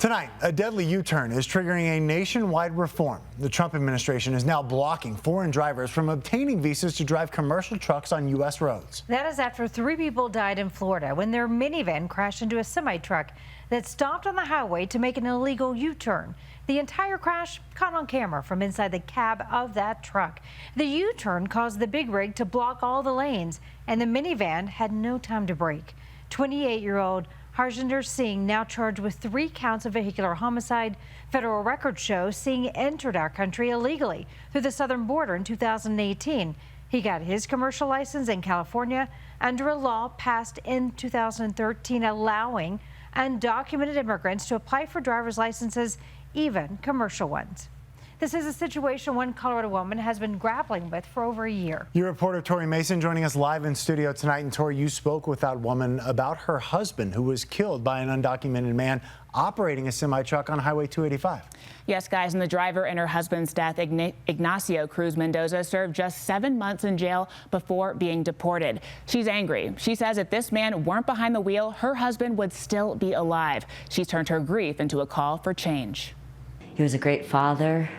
Tonight, a deadly U-turn is triggering a nationwide reform. The Trump administration is now blocking foreign drivers from obtaining visas to drive commercial trucks on U.S. roads. That is after 3 people died in Florida when their minivan crashed into a semi-truck that stopped on the highway to make an illegal U-turn. The entire crash caught on camera from inside the cab of that truck. The U-turn caused the big rig to block all the lanes, and the minivan had no time to brake. 28-year-old Harjinder Singh, now charged with 3 counts of vehicular homicide. Federal records show Singh entered our country illegally through the southern border in 2018. He got his commercial license in California under a law passed in 2013 allowing undocumented immigrants to apply for driver's licenses, even commercial ones. This is a situation one Colorado woman has been grappling with for over a year. Your reporter Tori Mason joining us live in studio tonight. And Tori, you spoke with that woman about her husband who was killed by an undocumented man operating a semi-truck on Highway 285. Yes, guys, and the driver in her husband's death, Ignacio Cruz Mendoza, served just 7 months in jail before being deported. She's angry. She says if this man weren't behind the wheel, her husband would still be alive. She's turned her grief into a call for change. He was a great father.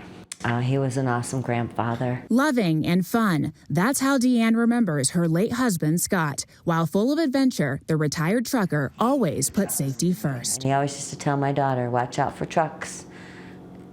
He was an awesome grandfather. Loving and fun. That's how Deanne remembers her late husband, Scott. While full of adventure, the retired trucker always put safety first. He always used to tell my daughter, watch out for trucks.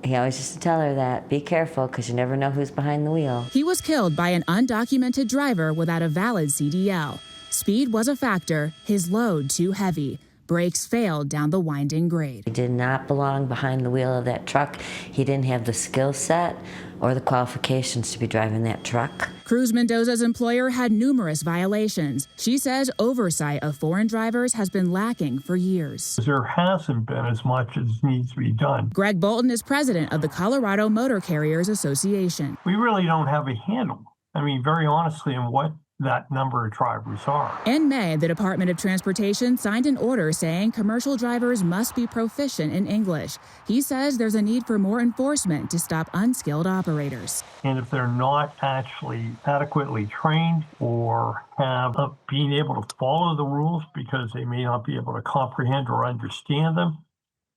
He always used to tell her that, be careful, because you never know who's behind the wheel. He was killed by an undocumented driver without a valid CDL. Speed was a factor, his load too heavy. Brakes failed down the winding grade. He did not belong behind the wheel of that truck. He didn't have the skill set or the qualifications to be driving that truck. Cruz Mendoza's employer had numerous violations. She says oversight of foreign drivers has been lacking for years. There hasn't been as much as needs to be done. Greg Bolton is president of the Colorado Motor Carriers Association. We really don't have a handle, very honestly, on what that number of drivers are. In May, the Department of Transportation signed an order saying commercial drivers must be proficient in English. He says there's a need for more enforcement to stop unskilled operators. And if they're not actually adequately trained or have being able to follow the rules because they may not be able to comprehend or understand them,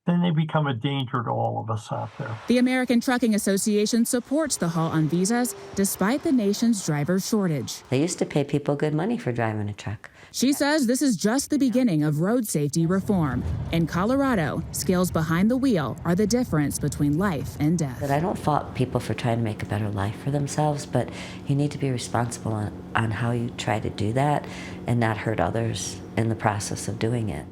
then they become a danger to all of us out there. The American Trucking Association supports the halt on visas despite the nation's driver shortage. They used to pay people good money for driving a truck. She says this is just the beginning of road safety reform. In Colorado, skills behind the wheel are the difference between life and death. But I don't fault people for trying to make a better life for themselves, but you need to be responsible on how you try to do that and not hurt others in the process of doing it.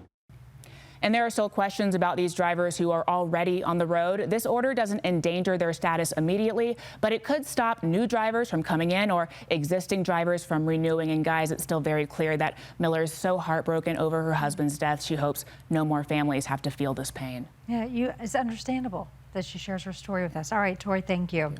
And there are still questions about these drivers who are already on the road. This order doesn't endanger their status immediately, but it could stop new drivers from coming in or existing drivers from renewing. And guys, it's still very clear that Miller is so heartbroken over her husband's death. She hopes no more families have to feel this pain. Yeah, it's understandable that she shares her story with us. All right, Tori, thank you.